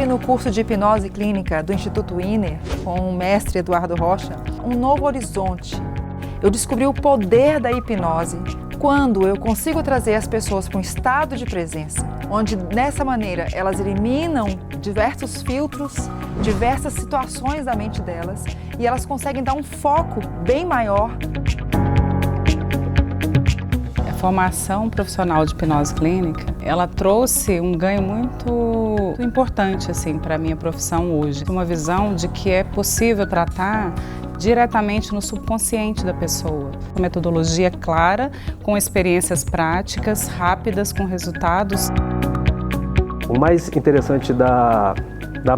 descobri no curso de hipnose clínica do Instituto Wiener, com o mestre Eduardo Rocha, um novo horizonte. Eu descobri o poder da hipnose quando eu consigo trazer as pessoas para um estado de presença, onde dessa maneira elas eliminam diversos filtros, diversas situações da mente delas e elas conseguem dar um foco bem maior. A formação profissional de hipnose clínica, ela trouxe um ganho muito importante assim, para a minha profissão hoje. Uma visão de que é possível tratar diretamente no subconsciente da pessoa. Uma metodologia clara, com experiências práticas, rápidas, com resultados. O mais interessante da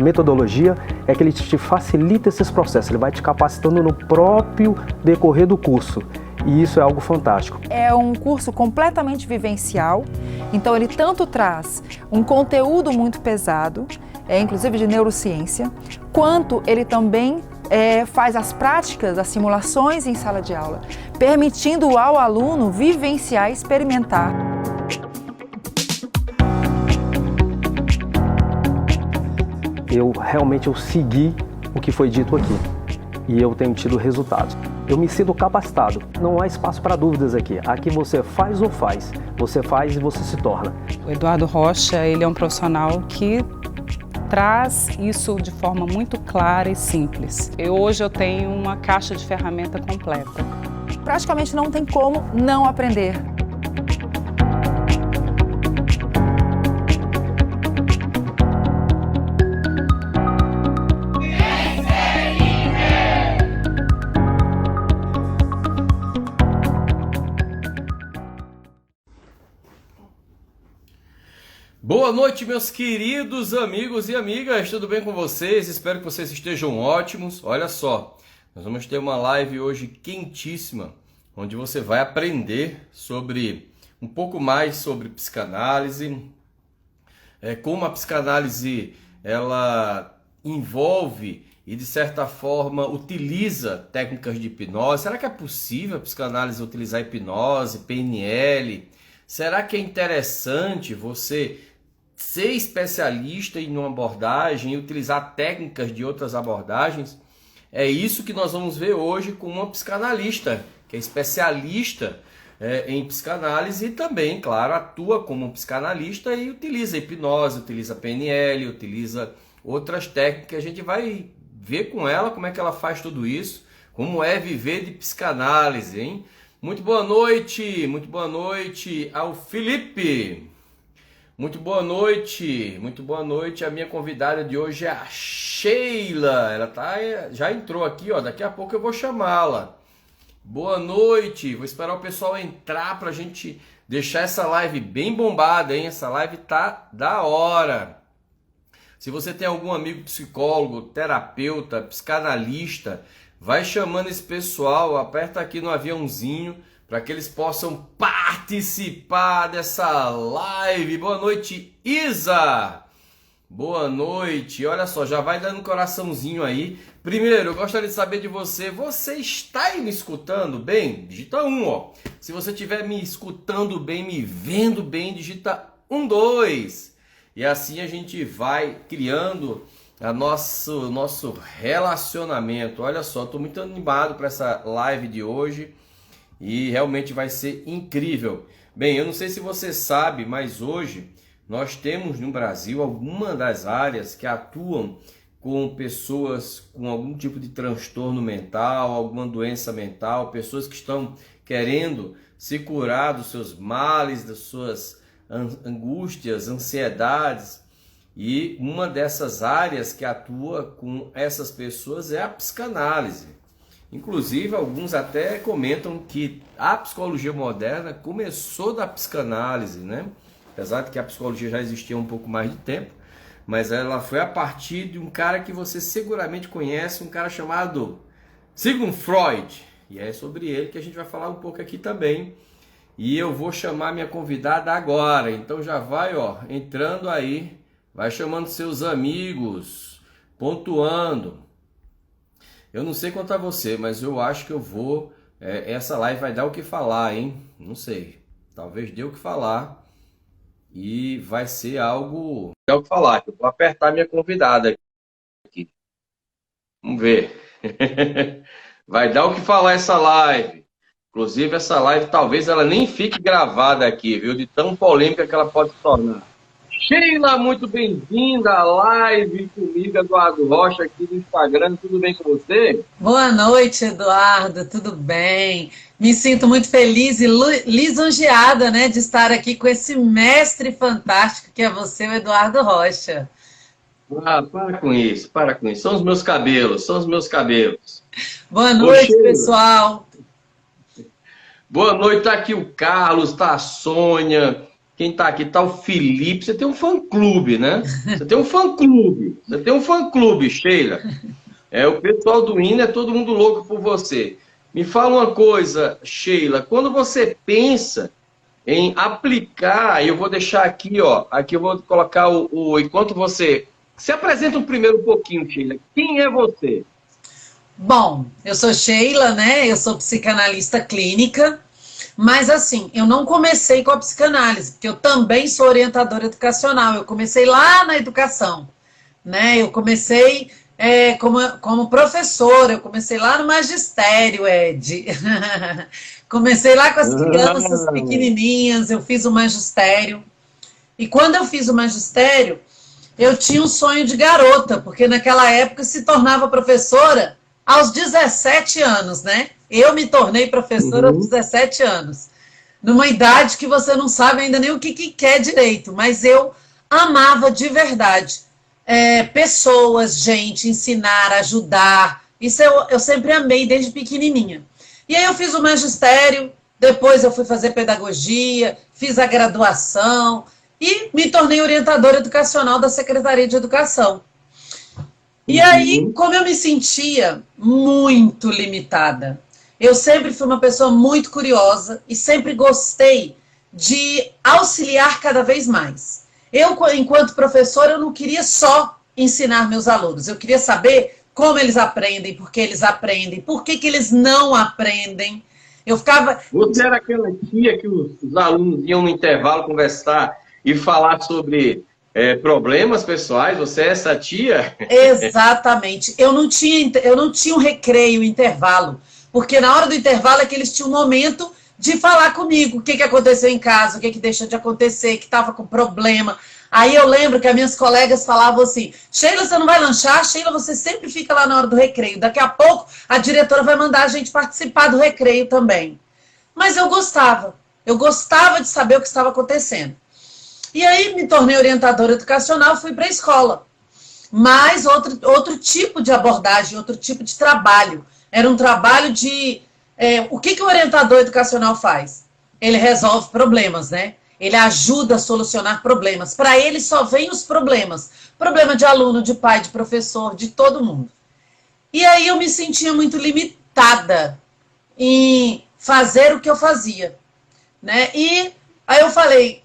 metodologia é que ele te facilita esses processos, ele vai te capacitando no próprio decorrer do curso. E isso é algo fantástico. É um curso completamente vivencial, então ele tanto traz um conteúdo muito pesado, inclusive de neurociência, quanto ele também faz as práticas, as simulações em sala de aula, permitindo ao aluno vivenciar e experimentar. Eu segui o que foi dito aqui e eu tenho tido resultados. Eu me sinto capacitado, não há espaço para dúvidas aqui. Aqui você faz ou faz, você faz e você se torna. O Eduardo Rocha, ele é um profissional que traz isso de forma muito clara e simples. Hoje eu tenho uma caixa de ferramenta completa. Praticamente não tem como não aprender. Boa noite, meus queridos amigos e amigas, tudo bem com vocês? Espero que vocês estejam ótimos. Olha só, nós vamos ter uma live hoje quentíssima, onde você vai aprender sobre um pouco mais sobre psicanálise, como a psicanálise ela envolve e de certa forma utiliza técnicas de hipnose. Será que é possível a psicanálise utilizar hipnose, PNL? Será que é interessante você ser especialista em uma abordagem e utilizar técnicas de outras abordagens? É isso que nós vamos ver hoje com uma psicanalista, que é especialista em psicanálise e também, claro, atua como psicanalista e utiliza hipnose, utiliza PNL, utiliza outras técnicas. A gente vai ver com ela como é que ela faz tudo isso, como é viver de psicanálise, hein? Muito boa noite ao Felipe. Muito boa noite. A minha convidada de hoje é a Sheila. Ela já entrou aqui, ó. Daqui a pouco eu vou chamá-la. Boa noite. Vou esperar o pessoal entrar pra gente deixar essa live bem bombada, hein? Essa live tá da hora. Se você tem algum amigo psicólogo, terapeuta, psicanalista, vai chamando esse pessoal, aperta aqui no aviãozinho para que eles possam participar dessa live. Boa noite, Isa! Boa noite! Olha só, já vai dando um coraçãozinho aí. Primeiro, eu gostaria de saber de você. Você está aí me escutando bem? Digita 1, ó. Se você estiver me escutando bem, me vendo bem, digita 1, 2. E assim a gente vai criando nosso relacionamento. Olha só, estou muito animado para essa live de hoje e realmente vai ser incrível. Bem, eu não sei se você sabe, mas hoje nós temos no Brasil algumas das áreas que atuam com pessoas com algum tipo de transtorno mental, alguma doença mental, pessoas que estão querendo se curar dos seus males, das suas angústias, ansiedades. E uma dessas áreas que atua com essas pessoas é a psicanálise. Inclusive, alguns até comentam que a psicologia moderna começou da psicanálise, né? Apesar de que a psicologia já existia há um pouco mais de tempo, mas ela foi a partir de um cara que você seguramente conhece, um cara chamado Sigmund Freud. E é sobre ele que a gente vai falar um pouco aqui também. E eu vou chamar minha convidada agora. Então já vai, ó, entrando aí. Vai chamando seus amigos, pontuando. Eu não sei quanto a você, mas eu acho que eu vou... essa live vai dar o que falar, hein? Não sei. Talvez dê o que falar. e vai ser algo... É o que falar, que eu vou apertar minha convidada aqui. Vamos ver. Vai dar o que falar essa live. Inclusive, essa live talvez ela nem fique gravada aqui, viu? De tão polêmica que ela pode se tornar. Sheila, muito bem-vinda à live comigo, Eduardo Rocha, aqui no Instagram. Tudo bem com você? Boa noite, Eduardo. Tudo bem? Me sinto muito feliz e lisonjeada, né, de estar aqui com esse mestre fantástico que é você, o Eduardo Rocha. Ah, para com isso, para com isso. São os meus cabelos, são os meus cabelos. Boa noite, pessoal. Boa noite, tá aqui o Carlos, tá a Sônia. Quem tá aqui tá o Felipe. Você tem um fã-clube, né? Você tem um fã-clube. Você tem um fã-clube, Sheila. O pessoal do INE é todo mundo louco por você. Me fala uma coisa, Sheila. Quando você pensa em aplicar, eu vou deixar aqui, ó. Aqui eu vou colocar enquanto você... Se apresenta primeiro um pouquinho, Sheila. Quem é você? Bom, eu sou Sheila, né? Eu sou psicanalista clínica. Mas assim, eu não comecei com a psicanálise, porque eu também sou orientadora educacional. Eu comecei lá na educação, né? Eu comecei como professora, eu comecei lá no magistério, Ed. Comecei lá com as crianças pequenininhas, eu fiz o magistério. E quando eu fiz o magistério, eu tinha um sonho de garota, porque naquela época se tornava professora aos 17 anos, né? Eu me tornei professora aos 17 anos. Numa idade que você não sabe ainda nem o que quer direito. Mas eu amava de verdade. Pessoas, gente, ensinar, ajudar. Isso eu sempre amei desde pequenininha. E aí eu fiz o magistério, depois eu fui fazer pedagogia, fiz a graduação e me tornei orientadora educacional da Secretaria de Educação. E aí, como eu me sentia muito limitada, eu sempre fui uma pessoa muito curiosa e sempre gostei de auxiliar cada vez mais. Eu, enquanto professora, eu não queria só ensinar meus alunos, eu queria saber como eles aprendem, por que eles não aprendem. Eu ficava... Você era aquela tia que os alunos iam no intervalo conversar e falar sobre... problemas pessoais, você é essa tia? Exatamente. Eu não tinha um recreio, intervalo, porque na hora do intervalo é que eles tinham um momento de falar comigo o que aconteceu em casa, o que deixou de acontecer, que estava com problema. Aí eu lembro que as minhas colegas falavam assim, Sheila, você não vai lanchar? Sheila, você sempre fica lá na hora do recreio. Daqui a pouco a diretora vai mandar a gente participar do recreio também. Mas eu gostava de saber o que estava acontecendo. E aí me tornei orientadora educacional, fui para a escola. Mas outro tipo de abordagem, outro tipo de trabalho. Era um trabalho de... o que o orientador educacional faz? Ele resolve problemas, né? Ele ajuda a solucionar problemas. Para ele só vem os problemas. Problema de aluno, de pai, de professor, de todo mundo. E aí eu me sentia muito limitada em fazer o que eu fazia, né? E aí eu falei...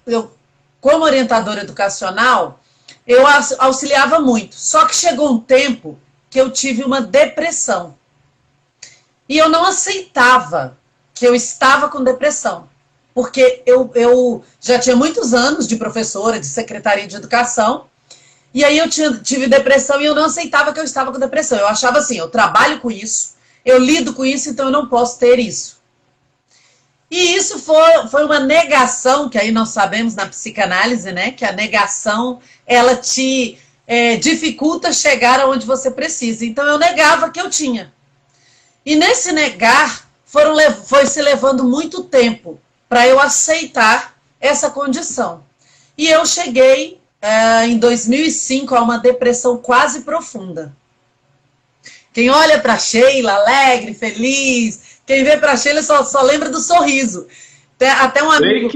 Como orientadora educacional, eu auxiliava muito. Só que chegou um tempo que eu tive uma depressão. E eu não aceitava que eu estava com depressão. Porque eu já tinha muitos anos de professora, de secretaria de educação. E aí eu tive depressão e eu não aceitava que eu estava com depressão. Eu achava assim, eu trabalho com isso, eu lido com isso, então eu não posso ter isso. E isso foi uma negação, que aí nós sabemos na psicanálise, né, que a negação, ela te dificulta chegar aonde você precisa. Então eu negava que eu tinha. E nesse negar, foi se levando muito tempo para eu aceitar essa condição. E eu cheguei, em 2005, a uma depressão quase profunda. Quem olha para Sheila, alegre, feliz... Quem vê para a Sheila só lembra do sorriso. Até um amigo...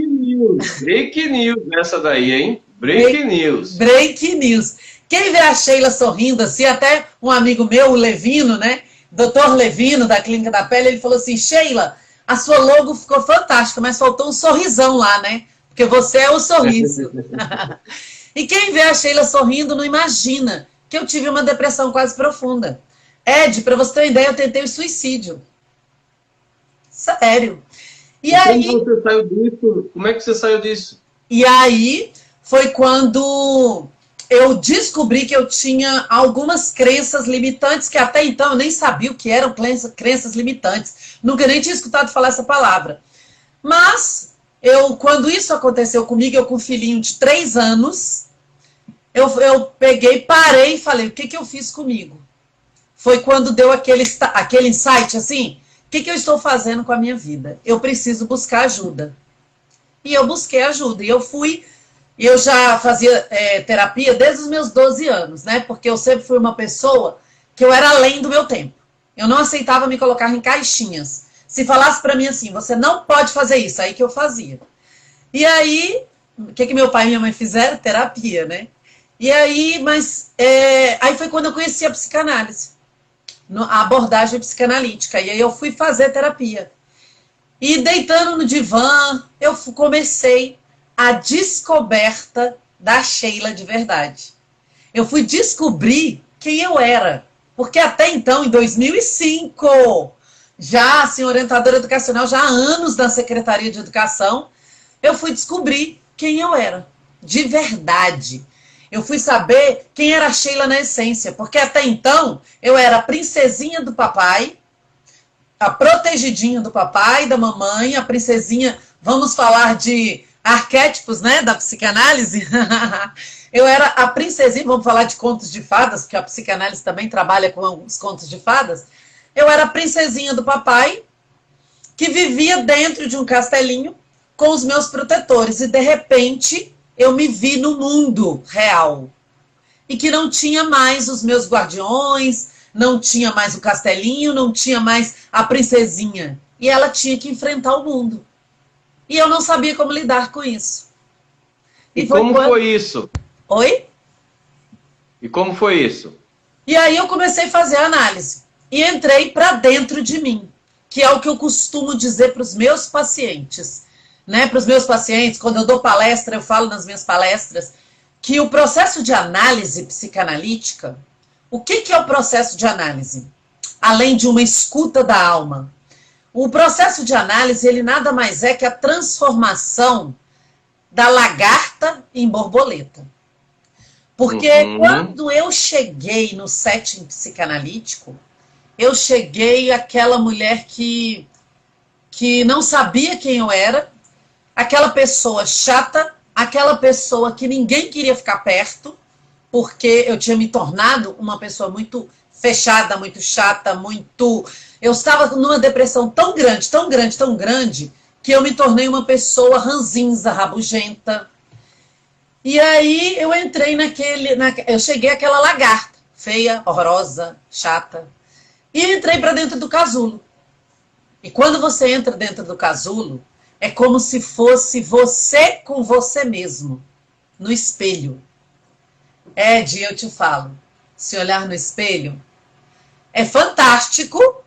Break news essa daí, hein? Break news. Break news. Quem vê a Sheila sorrindo assim, até um amigo meu, o Levino, né? Dr. Levino, da Clínica da Pele, ele falou assim, Sheila, a sua logo ficou fantástica, mas faltou um sorrisão lá, né? Porque você é o sorriso. E quem vê a Sheila sorrindo não imagina que eu tive uma depressão quase profunda. Ed, para você ter uma ideia, eu tentei o suicídio. Sério. E aí, como você saiu disso? Como é que você saiu disso? E aí, foi quando eu descobri que eu tinha algumas crenças limitantes, que até então eu nem sabia o que eram crenças limitantes. Nunca nem tinha escutado falar essa palavra. Mas, quando isso aconteceu comigo, eu com um filhinho de 3 anos, eu peguei, parei e falei, o que eu fiz comigo? Foi quando deu aquele insight, assim, o que eu estou fazendo com a minha vida? Eu preciso buscar ajuda. E eu busquei ajuda, e eu já fazia terapia desde os meus 12 anos, né? Porque eu sempre fui uma pessoa que eu era além do meu tempo. Eu não aceitava me colocar em caixinhas. Se falasse para mim assim, você não pode fazer isso, aí que eu fazia. E aí, o que meu pai e minha mãe fizeram? Terapia, né? E aí, aí foi quando eu conheci a psicanálise, a abordagem psicanalítica. E aí eu fui fazer terapia. E deitando no divã, eu comecei a descoberta da Sheila de verdade. Eu fui descobrir quem eu era. Porque até então, em 2005, já assim, orientadora educacional, já há anos na Secretaria de Educação, eu fui descobrir quem eu era, de verdade. Eu fui saber quem era a Sheila na essência, porque até então eu era a princesinha do papai, a protegidinha do papai, da mamãe, a princesinha, vamos falar de arquétipos, né, da psicanálise. Eu era a princesinha, vamos falar de contos de fadas, porque a psicanálise também trabalha com alguns contos de fadas. Eu era a princesinha do papai, que vivia dentro de um castelinho com os meus protetores, e de repente eu me vi no mundo real, e que não tinha mais os meus guardiões, não tinha mais o castelinho, não tinha mais a princesinha, e ela tinha que enfrentar o mundo. E eu não sabia como lidar com isso. E como foi isso? Oi? E como foi isso? E aí eu comecei a fazer a análise. E entrei para dentro de mim, que é o que eu costumo dizer para os meus pacientes. Né? Para os meus pacientes, quando eu dou palestra, eu falo nas minhas palestras, que o processo de análise psicanalítica, o que é o processo de análise? Além de uma escuta da alma. O processo de análise, ele nada mais é que a transformação da lagarta em borboleta. Porque quando eu cheguei no setting psicanalítico, eu cheguei àquela mulher que não sabia quem eu era, aquela pessoa chata, aquela pessoa que ninguém queria ficar perto, porque eu tinha me tornado uma pessoa muito fechada, muito chata, muito... Eu estava numa depressão tão grande, tão grande, tão grande, que eu me tornei uma pessoa ranzinza, rabugenta. E aí eu entrei eu cheguei àquela lagarta, feia, horrorosa, chata, e entrei para dentro do casulo. E quando você entra dentro do casulo, é como se fosse você com você mesmo, no espelho. Ed, eu te falo, se olhar no espelho, é fantástico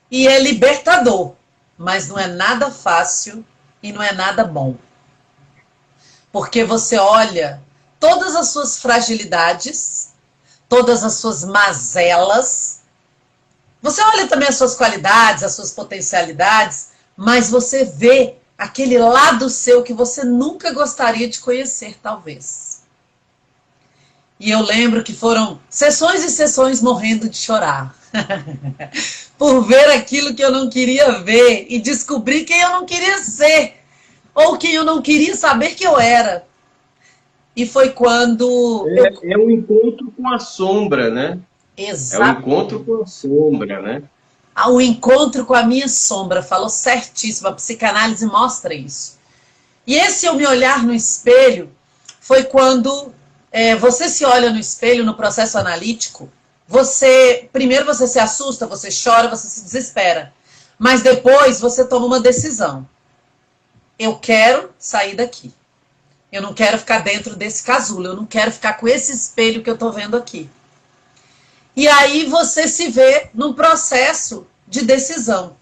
e é libertador, mas não é nada fácil e não é nada bom. Porque você olha todas as suas fragilidades, todas as suas mazelas, você olha também as suas qualidades, as suas potencialidades, mas você vê aquele lado seu que você nunca gostaria de conhecer, talvez. E eu lembro que foram sessões e sessões morrendo de chorar. Por ver aquilo que eu não queria ver e descobrir quem eu não queria ser. Ou quem eu não queria saber que eu era. E foi quando... É um encontro com a sombra, né? Exato. É um encontro com a sombra, né? O encontro com a minha sombra, falou certíssimo, a psicanálise mostra isso. E esse eu me olhar no espelho foi quando você se olha no espelho, no processo analítico, primeiro você se assusta, você chora, você se desespera, mas depois você toma uma decisão. Eu quero sair daqui. Eu não quero ficar dentro desse casulo, eu não quero ficar com esse espelho que eu estou vendo aqui. E aí você se vê num processo de decisão.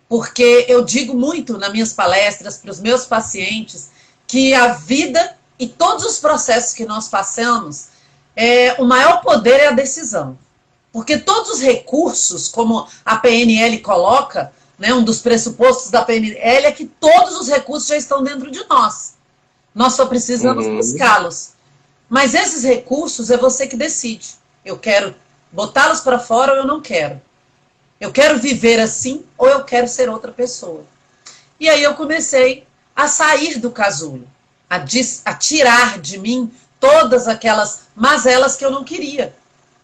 Porque eu digo muito nas minhas palestras para os meus pacientes que a vida e todos os processos que nós passamos, o maior poder é a decisão. Porque todos os recursos, como a PNL coloca, né, um dos pressupostos da PNL é que todos os recursos já estão dentro de nós. Nós só precisamos buscá-los. Mas esses recursos é você que decide. Eu quero botá-los para fora ou eu não quero. Eu quero viver assim ou eu quero ser outra pessoa. E aí eu comecei a sair do casulo, a tirar de mim todas aquelas mazelas que eu não queria.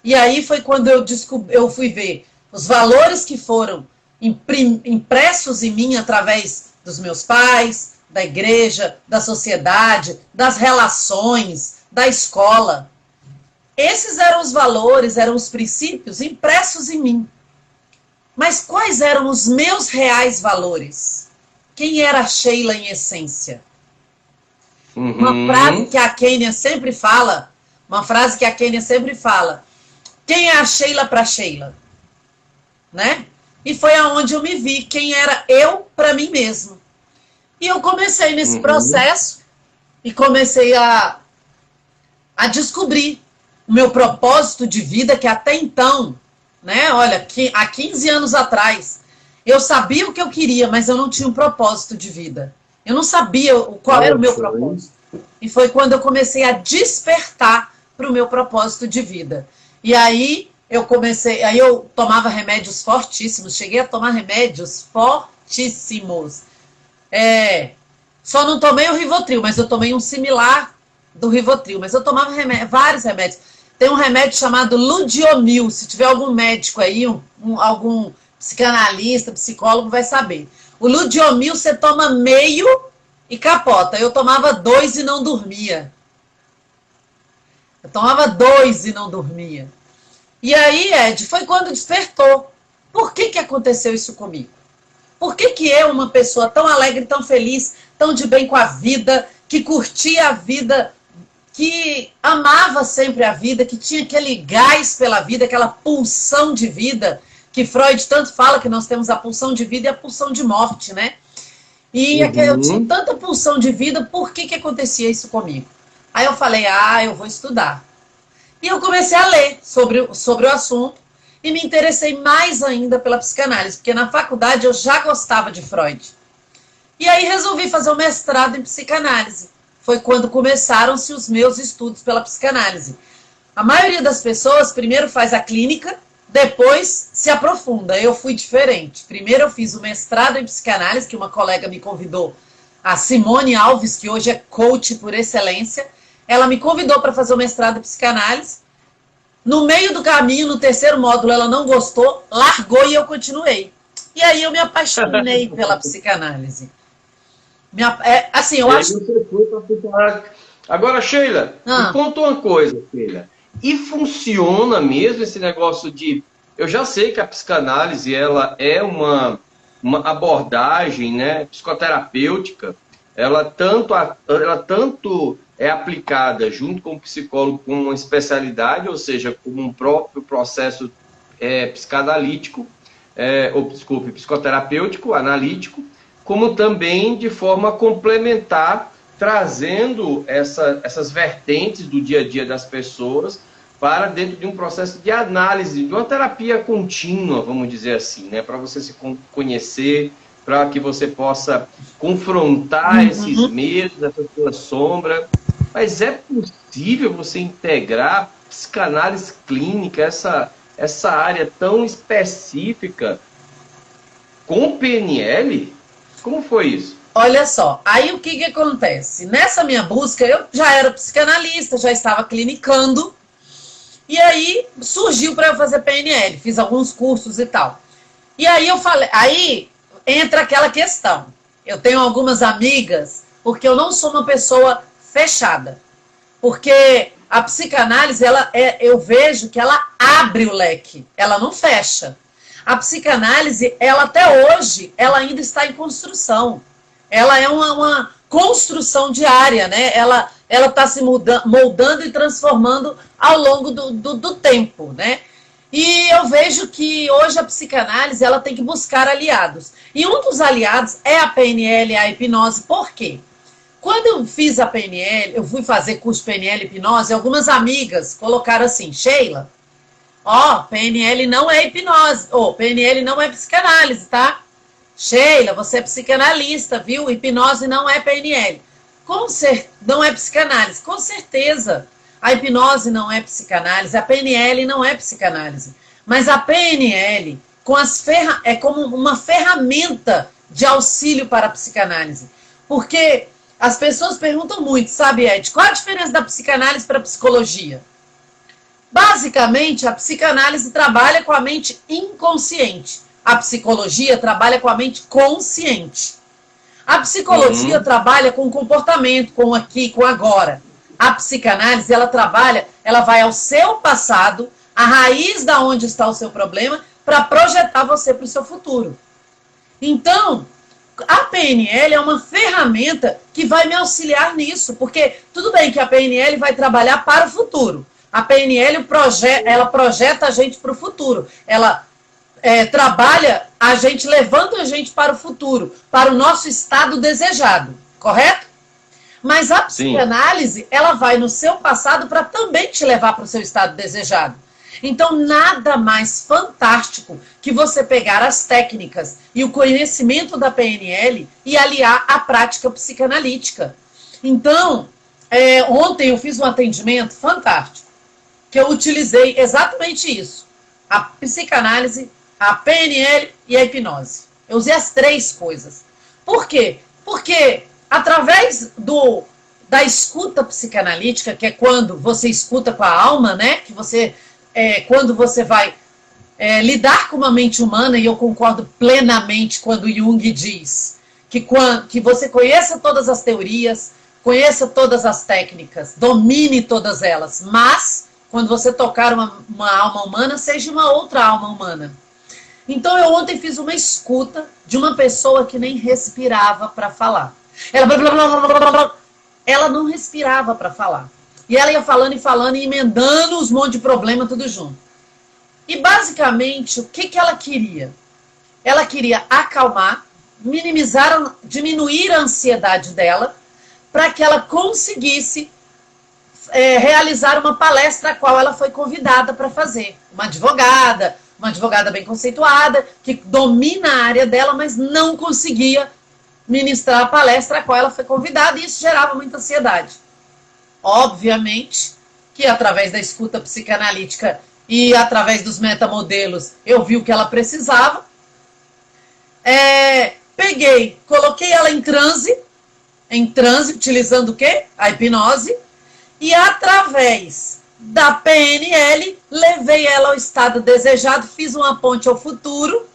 E aí foi quando eu fui ver os valores que foram impressos em mim através dos meus pais, da igreja, da sociedade, das relações, da escola. Esses eram os valores, eram os princípios impressos em mim. Mas quais eram os meus reais valores? Quem era a Sheila em essência? Uma frase que a Kênia sempre fala, quem é a Sheila para Sheila? Né? E foi aonde eu me vi, quem era eu para mim mesmo. E eu comecei nesse processo e comecei a descobrir o meu propósito de vida, que até então, né, olha, há 15 anos atrás, eu sabia o que eu queria, mas eu não tinha um propósito de vida. Eu não sabia qual era o meu propósito. E foi quando eu comecei a despertar para o meu propósito de vida. E aí eu tomava remédios fortíssimos, cheguei a tomar remédios fortíssimos. Só não tomei o Rivotril, mas eu tomei um similar do Rivotril. Mas eu tomava vários remédios. Tem um remédio chamado Ludiomil. Se tiver algum médico aí, algum psicanalista, psicólogo, vai saber. O Ludiomil você toma meio e capota. Eu tomava 2 e não dormia. E aí, Ed, foi quando despertou. Por que aconteceu isso comigo? Por que eu, uma pessoa tão alegre, tão feliz, tão de bem com a vida, que curtia a vida, que amava sempre a vida, que tinha aquele gás pela vida, aquela pulsão de vida, que Freud tanto fala que nós temos a pulsão de vida e a pulsão de morte, né? E eu tinha tanta pulsão de vida, por que acontecia isso comigo? Aí eu falei, eu vou estudar. E eu comecei a ler sobre o assunto e me interessei mais ainda pela psicanálise, porque na faculdade eu já gostava de Freud. E aí resolvi fazer um mestrado em psicanálise. Foi quando começaram-se os meus estudos pela psicanálise. A maioria das pessoas primeiro faz a clínica, depois se aprofunda. Eu fui diferente. Primeiro eu fiz o mestrado em psicanálise, que uma colega me convidou, a Simone Alves, que hoje é coach por excelência. Ela me convidou para fazer o mestrado em psicanálise. No meio do caminho, no 3º módulo, ela não gostou, largou e eu continuei. E aí eu me apaixonei pela psicanálise. Eu acho... Agora, Sheila, me conta uma coisa, Sheila. E funciona mesmo esse negócio de... Eu já sei que a psicanálise ela é uma abordagem, né, psicoterapêutica. Ela tanto é aplicada junto com o psicólogo como uma especialidade, ou seja, como um próprio processo psicanalítico, psicoterapêutico, analítico, como também de forma complementar, trazendo essas vertentes do dia a dia das pessoas para dentro de um processo de análise, de uma terapia contínua, vamos dizer assim, né, para você se conhecer, para que você possa confrontar esses medos, essa sua sombra. Mas é possível você integrar psicanálise clínica, essa área tão específica, com PNL? Como foi isso? Olha só, aí o que acontece? Nessa minha busca, eu já era psicanalista, já estava clinicando, e aí surgiu para eu fazer PNL, fiz alguns cursos e tal. E aí eu falei, aí entra aquela questão. Eu tenho algumas amigas, porque eu não sou uma pessoa fechada. Porque a psicanálise, eu vejo que ela abre o leque, ela não fecha. A psicanálise, ela até hoje, ela ainda está em construção. Ela é uma construção diária, né? Ela está se moldando e transformando ao longo do tempo, né? E eu vejo que hoje a psicanálise ela tem que buscar aliados. E um dos aliados é a PNL, a hipnose. Por quê? Quando eu fiz a PNL, eu fui fazer curso PNL e hipnose, algumas amigas colocaram assim, Sheila, PNL não é hipnose, PNL não é psicanálise, tá? Sheila, você é psicanalista, viu? Hipnose não é PNL. Não é psicanálise, com certeza. A hipnose não é psicanálise, a PNL não é psicanálise. Mas a PNL é como uma ferramenta de auxílio para a psicanálise. Porque as pessoas perguntam muito, sabe, Ed, qual a diferença da psicanálise para a psicologia? Basicamente, a psicanálise trabalha com a mente inconsciente. A psicologia trabalha com a mente consciente. A psicologia trabalha com o comportamento, com o aqui, com o agora. A psicanálise, ela vai ao seu passado, a raiz da onde está o seu problema, para projetar você para o seu futuro. Então, a PNL é uma ferramenta que vai me auxiliar nisso, porque tudo bem que a PNL vai trabalhar para o futuro. A PNL ela projeta a gente para o futuro. Ela trabalha a gente, levando a gente para o futuro, para o nosso estado desejado, correto? Mas a psicanálise, ela vai no seu passado para também te levar para o seu estado desejado. Então, nada mais fantástico que você pegar as técnicas e o conhecimento da PNL e aliar à prática psicanalítica. Então, ontem eu fiz um atendimento fantástico, que eu utilizei exatamente isso. A psicanálise, a PNL e a hipnose. Eu usei as 3 coisas. Por quê? Porque através da escuta psicanalítica, que é quando você escuta com a alma, né? Que quando você vai lidar com uma mente humana, e eu concordo plenamente quando Jung diz que você conheça todas as teorias, conheça todas as técnicas, domine todas elas, mas quando você tocar uma alma humana, seja uma outra alma humana. Então eu ontem fiz uma escuta de uma pessoa que nem respirava para falar. Ela não respirava para falar. E ela ia falando e falando e emendando uns monte de problema tudo junto. E basicamente, o que ela queria? Ela queria acalmar, diminuir a ansiedade dela, para que ela conseguisse realizar uma palestra a qual ela foi convidada para fazer. Uma advogada bem conceituada, que domina a área dela, mas não conseguia ministrar a palestra a qual ela foi convidada, e isso gerava muita ansiedade. Obviamente que através da escuta psicanalítica e através dos metamodelos eu vi o que ela precisava. Coloquei ela em transe, utilizando o quê? A hipnose, e através da PNL levei ela ao estado desejado, fiz uma ponte ao futuro.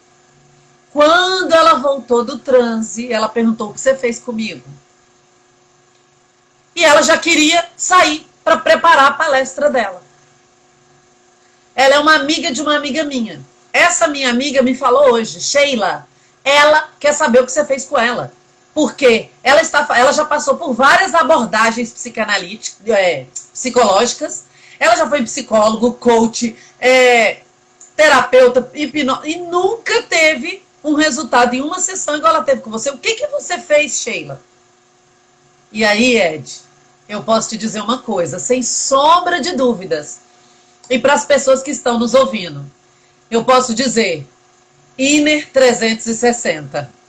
Quando ela voltou do transe, ela perguntou: o que você fez comigo? E ela já queria sair para preparar a palestra dela. Ela é uma amiga de uma amiga minha. Essa minha amiga me falou hoje: Sheila, ela quer saber o que você fez com ela. Porque ela já passou por várias abordagens psicológicas. Ela já foi psicólogo, coach, terapeuta, hipnose, e nunca teve um resultado em uma sessão igual ela teve com você. O que você fez, Sheila? E aí, Ed, eu posso te dizer uma coisa, sem sombra de dúvidas, e para as pessoas que estão nos ouvindo, eu posso dizer: Inner 360.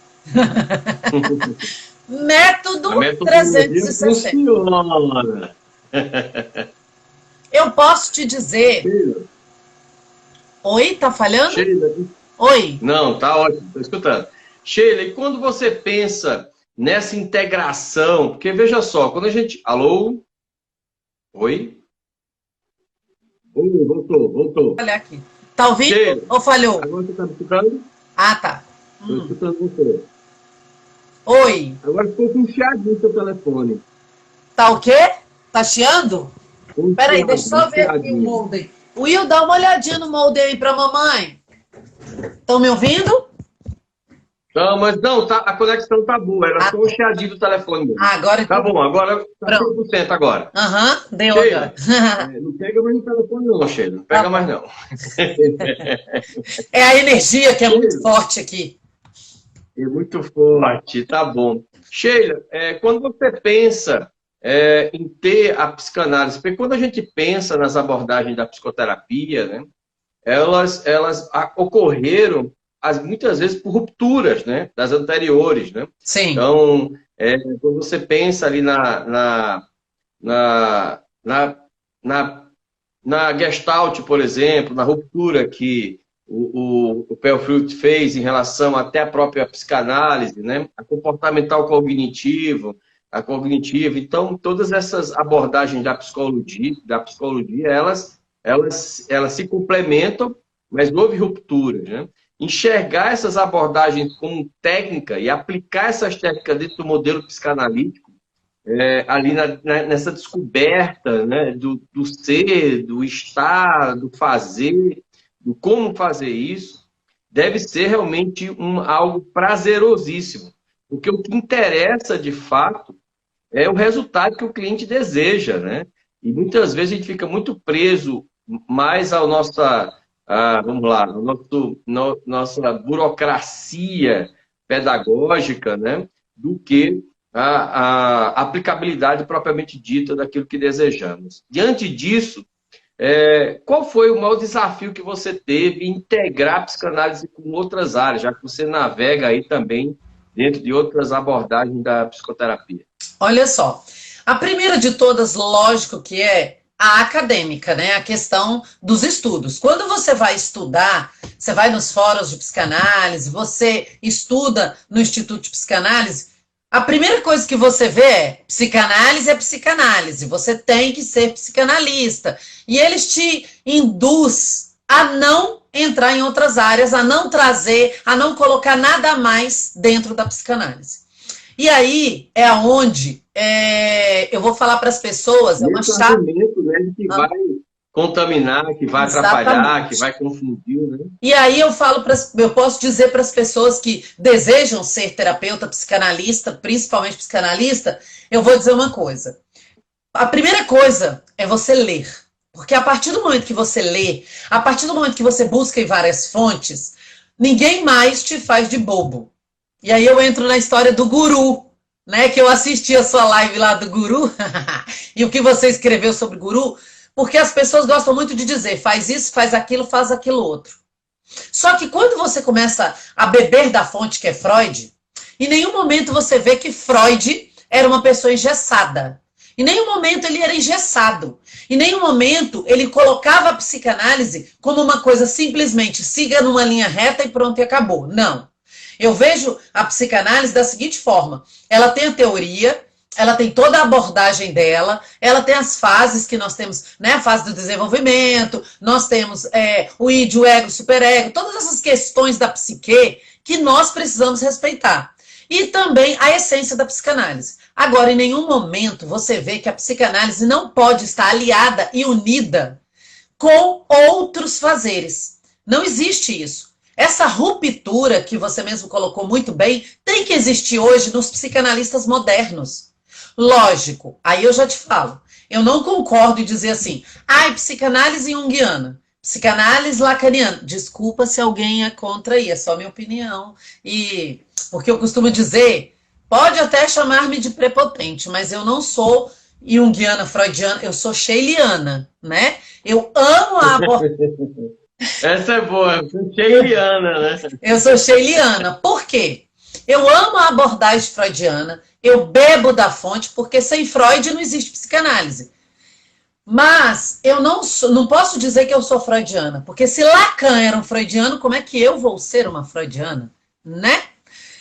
Método 360. Eu posso te dizer... Sheila. Oi, tá falhando? Sheila. Oi. Não, tá ótimo, tô escutando. Sheila, e quando você pensa nessa integração, porque veja só, quando a gente... Alô? Oi? Oi, voltou. Olha aqui. Tá ouvindo, Sheila, ou falhou? agora você tá me escutando? Ah, tá. Tô escutando você. Oi. Agora ficou com chiadinho o seu telefone. Tá o quê? Tá chiando? Peraí, deixa eu só ver aqui o molde. Will, dá uma olhadinha no molde aí pra mamãe. Estão me ouvindo? Não, mas não, a conexão tá boa. Era só o chiadinho do telefone mesmo. Agora... Tá bom, agora tá 100% agora. Aham, deu Sheila, agora. não pega mais no telefone não, Sheila. Não pega mais não. É a energia que é muito forte aqui. É muito forte, tá bom. Sheila, quando você pensa em ter a psicanálise, porque quando a gente pensa nas abordagens da psicoterapia, né, elas ocorreram muitas vezes por rupturas, né, das anteriores, né? Sim. Então, Quando você pensa ali na Gestalt, por exemplo, na ruptura que o Perlfrucht fez em relação até à própria psicanálise, né? A comportamental cognitivo, a cognitiva. Então, todas essas abordagens da psicologia elas se complementam, mas houve ruptura, né? Enxergar essas abordagens como técnica e aplicar essas técnicas dentro do modelo psicanalítico, ali nessa descoberta, né, do ser, do estar, do fazer, do como fazer isso, deve ser realmente algo prazerosíssimo. Porque o que interessa, de fato, é o resultado que o cliente deseja, né? E muitas vezes a gente fica muito preso mais ao vamos lá, nossa burocracia pedagógica, né? Do que a aplicabilidade propriamente dita daquilo que desejamos. Diante disso, qual foi o maior desafio que você teve em integrar a psicanálise com outras áreas, já que você navega aí também dentro de outras abordagens da psicoterapia? Olha só, a primeira de todas, lógico que é a acadêmica, né? A questão dos estudos. Quando você vai estudar, você vai nos fóruns de psicanálise, você estuda no Instituto de Psicanálise, a primeira coisa que você vê é psicanálise, você tem que ser psicanalista. E eles te induzem a não entrar em outras áreas, a não trazer, a não colocar nada mais dentro da psicanálise. E aí é onde eu vou falar para as pessoas, é uma chave. Argumento, né, que vai contaminar, que vai atrapalhar, que vai confundir, né? E aí eu posso dizer para as pessoas que desejam ser terapeuta, psicanalista, principalmente psicanalista, eu vou dizer uma coisa. A primeira coisa é você ler. Porque a partir do momento que você lê, a partir do momento que você busca em várias fontes, ninguém mais te faz de bobo. E aí eu entro na história do guru, né? Que eu assisti a sua live lá do guru, e o que você escreveu sobre guru, porque as pessoas gostam muito de dizer, faz isso, faz aquilo outro. Só que quando você começa a beber da fonte que é Freud, em nenhum momento você vê que Freud era uma pessoa engessada. Em nenhum momento ele era engessado. Em nenhum momento ele colocava a psicanálise como uma coisa simplesmente siga numa linha reta e pronto e acabou. Não. Eu vejo a psicanálise da seguinte forma. Ela tem a teoria, ela tem toda a abordagem dela, ela tem as fases que nós temos, né? A fase do desenvolvimento, nós temos o id, o ego, o superego, todas essas questões da psique que nós precisamos respeitar. E também a essência da psicanálise. Agora, em nenhum momento você vê que a psicanálise não pode estar aliada e unida com outros fazeres. Não existe isso. Essa ruptura, que você mesmo colocou muito bem, tem que existir hoje nos psicanalistas modernos. Lógico, aí eu já te falo. Eu não concordo em dizer assim, psicanálise junguiana, psicanálise lacaniana. Desculpa se alguém é contra aí, é só minha opinião. Porque eu costumo dizer, pode até chamar-me de prepotente, mas eu não sou junguiana, freudiana, eu sou sheiliana, né? Eu amo a abordagem. Essa é boa, eu sou sheiliana, né? Eu sou sheiliana. Por quê? Eu amo a abordagem freudiana, eu bebo da fonte, porque sem Freud não existe psicanálise. Mas eu não posso dizer que eu sou freudiana, porque se Lacan era um freudiano, como é que eu vou ser uma freudiana? Né?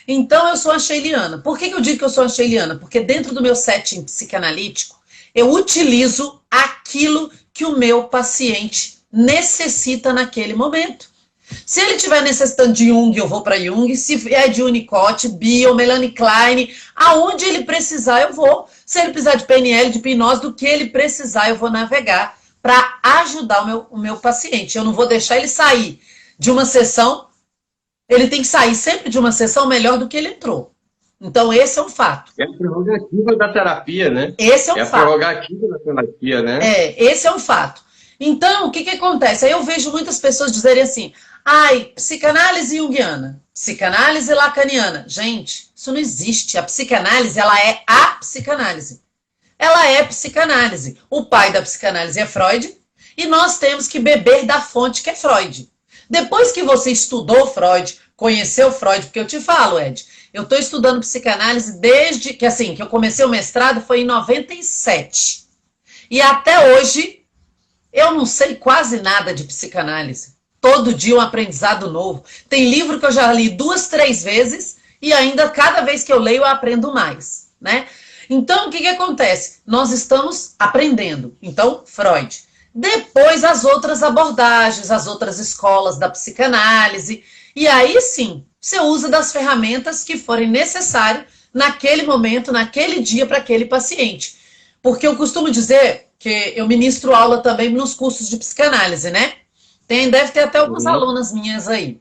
Então eu sou uma sheiliana. Por que eu digo que eu sou uma sheiliana? Porque dentro do meu setting psicanalítico, eu utilizo aquilo que o meu paciente necessita naquele momento. Se ele estiver necessitando de Jung, eu vou para Jung. Se é de Winnicott, Bion, Melanie Klein, aonde ele precisar, eu vou. Se ele precisar de PNL, de hipnose, do que ele precisar, eu vou navegar para ajudar o meu paciente. Eu não vou deixar ele sair de uma sessão. Ele tem que sair sempre de uma sessão melhor do que ele entrou. Então, esse é um fato. É a prerrogativa da terapia, né? Esse é um fato. É a prerrogativa da terapia, né? Esse é um fato. Então, o que acontece? Aí eu vejo muitas pessoas dizerem assim, psicanálise junguiana, psicanálise lacaniana. Gente, isso não existe. A psicanálise, ela é a psicanálise. Ela é psicanálise. O pai da psicanálise é Freud e nós temos que beber da fonte que é Freud. Depois que você estudou Freud, conhecer o Freud, porque eu te falo, Ed, eu estou estudando psicanálise desde que, assim, que eu comecei o mestrado foi em 97. E até hoje, eu não sei quase nada de psicanálise. Todo dia um aprendizado novo. Tem livro que eu já li 2, 3 vezes e ainda cada vez que eu leio eu aprendo mais, né? Então, o que acontece? Nós estamos aprendendo. Então, Freud. Depois, as outras abordagens, as outras escolas da psicanálise. E aí, sim, você usa das ferramentas que forem necessárias naquele momento, naquele dia, para aquele paciente. Porque eu costumo dizer que eu ministro aula também nos cursos de psicanálise, né? Deve ter até algumas alunas minhas aí.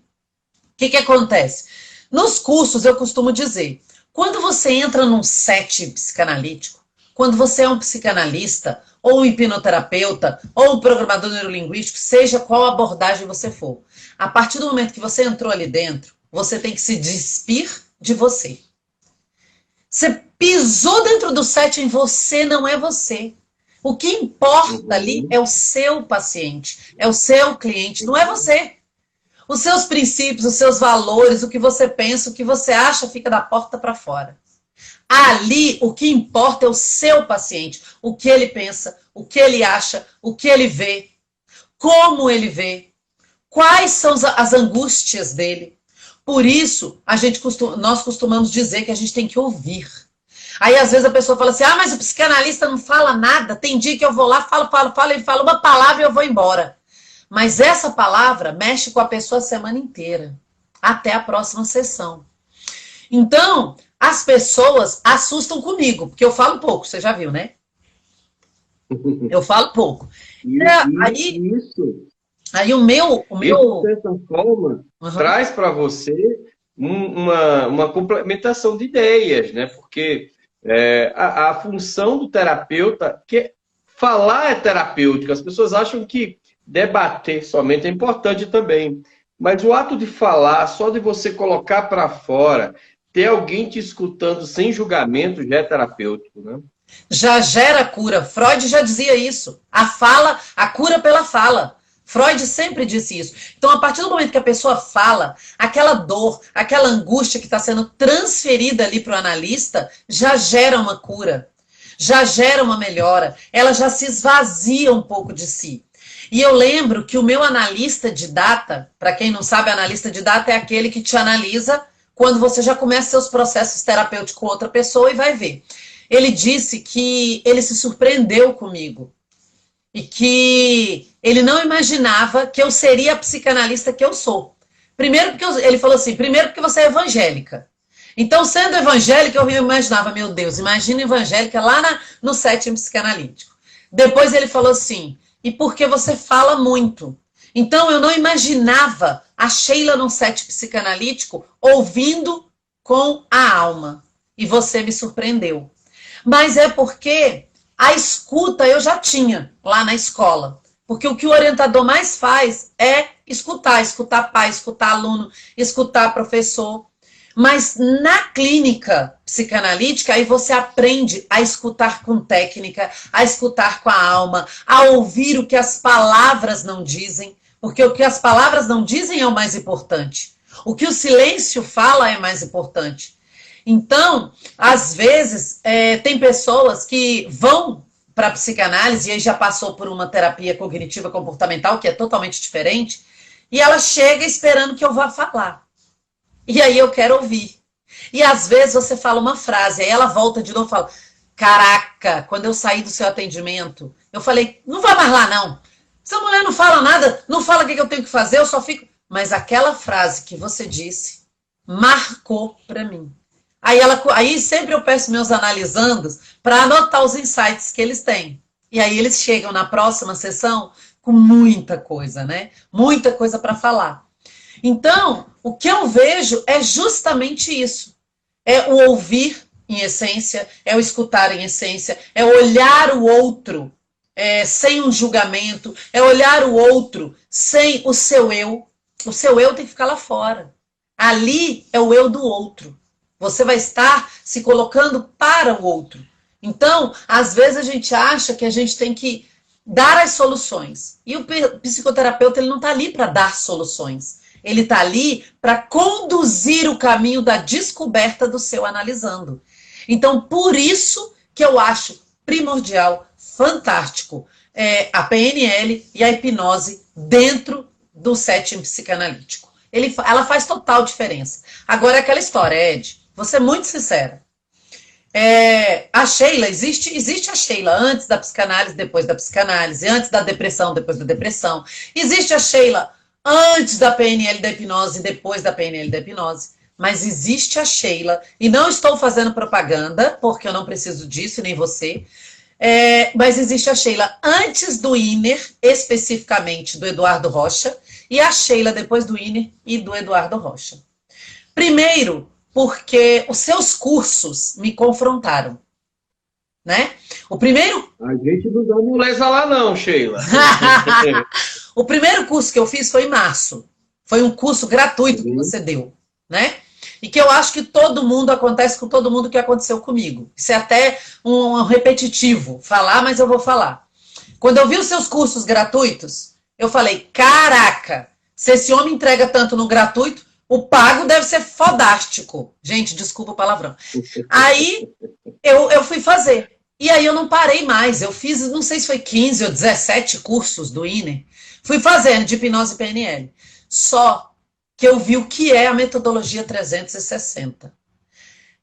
O que acontece? Nos cursos, eu costumo dizer, quando você entra num set psicanalítico, quando você é um psicanalista, ou um hipnoterapeuta, ou um programador neurolinguístico, seja qual abordagem você for, a partir do momento que você entrou ali dentro, você tem que se despir de você. Você pisou dentro do setting, você não é você. O que importa ali é o seu paciente, é o seu cliente, não é você. Os seus princípios, os seus valores, o que você pensa, o que você acha, fica da porta para fora. Ali, o que importa é o seu paciente, o que ele pensa, o que ele acha, o que ele vê, como ele vê, quais são as angústias dele. Por isso, nós costumamos dizer que a gente tem que ouvir. Aí, às vezes, a pessoa fala assim, mas o psicanalista não fala nada. Tem dia que eu vou lá, falo, ele fala uma palavra e eu vou embora. Mas essa palavra mexe com a pessoa a semana inteira, até a próxima sessão. Então, as pessoas assustam comigo, porque eu falo pouco, você já viu, né? Eu falo pouco. Aí o meu... de certa forma, traz para você uma complementação de ideias, né? Porque a função do terapeuta, que falar é terapêutico, as pessoas acham que debater somente é importante também. Mas o ato de falar, só de você colocar para fora, ter alguém te escutando sem julgamento já é terapêutico, né? Já gera cura. Freud já dizia isso. A cura pela fala. Freud sempre disse isso. Então, a partir do momento que a pessoa fala, aquela dor, aquela angústia que está sendo transferida ali para o analista, já gera uma cura. Já gera uma melhora. Ela já se esvazia um pouco de si. E eu lembro que o meu analista de data, para quem não sabe, analista de data é aquele que te analisa quando você já começa seus processos terapêuticos com outra pessoa e vai ver. Ele disse que ele se surpreendeu comigo e que ele não imaginava que eu seria a psicanalista que eu sou. Primeiro porque ele falou assim, primeiro porque você é evangélica. Então, sendo evangélica, eu imaginava, meu Deus, imagina evangélica lá no setting psicanalítico. Depois ele falou assim, e porque você fala muito. Então, eu não imaginava a Sheila num set psicanalítico ouvindo com a alma. E você me surpreendeu. Mas é porque a escuta eu já tinha lá na escola. Porque o que o orientador mais faz é escutar pai, escutar aluno, escutar professor. Mas na clínica psicanalítica, aí você aprende a escutar com técnica, a escutar com a alma, a ouvir o que as palavras não dizem, porque o que as palavras não dizem é o mais importante. O que o silêncio fala é mais importante. Então, às vezes, tem pessoas que vão para a psicanálise e aí já passou por uma terapia cognitiva comportamental, que é totalmente diferente, e ela chega esperando que eu vá falar. E aí eu quero ouvir. E às vezes você fala uma frase, aí ela volta de novo e fala, caraca, quando eu saí do seu atendimento, eu falei, não vai mais lá não. Essa mulher não fala nada, não fala o que eu tenho que fazer, eu só fico... Mas aquela frase que você disse marcou para mim. Aí sempre eu peço meus analisandos para anotar os insights que eles têm. E aí eles chegam na próxima sessão com muita coisa, né? Muita coisa para falar. Então, o que eu vejo é justamente isso. É o ouvir em essência, é o escutar em essência, é olhar o outro sem um julgamento, é olhar o outro sem o seu eu. O seu eu tem que ficar lá fora. Ali é o eu do outro. Você vai estar se colocando para o outro. Então, às vezes a gente acha que a gente tem que dar as soluções. E o psicoterapeuta ele não está ali para dar soluções. Ele está ali para conduzir o caminho da descoberta do seu analisando. Então, por isso que eu acho primordial, fantástico, a PNL e a hipnose dentro do setting psicanalítico. Ela faz total diferença. Agora, aquela história, Ed, vou ser muito sincera. A Sheila, existe a Sheila antes da psicanálise, depois da psicanálise, antes da depressão, depois da depressão. Existe a Sheila antes da PNL da hipnose, depois da PNL da hipnose. Mas existe a Sheila, e não estou fazendo propaganda, porque eu não preciso disso, nem você, mas existe a Sheila antes do Inner, especificamente do Eduardo Rocha, e a Sheila depois do Inner e do Eduardo Rocha. Primeiro, porque os seus cursos me confrontaram, né? O primeiro... A gente não dá moleza lá não, Sheila. O primeiro curso que eu fiz foi em março. Foi um curso gratuito que você deu, né? E que eu acho que acontece com todo mundo o que aconteceu comigo. Isso é até um repetitivo falar, mas eu vou falar. Quando eu vi os seus cursos gratuitos, eu falei, caraca, se esse homem entrega tanto no gratuito, o pago deve ser fodástico. Gente, desculpa o palavrão. Aí eu fui fazer. E aí eu não parei mais. Eu fiz, não sei se foi 15 ou 17 cursos do INER. Fui fazendo de hipnose e PNL. Só que eu vi o que é a metodologia 360.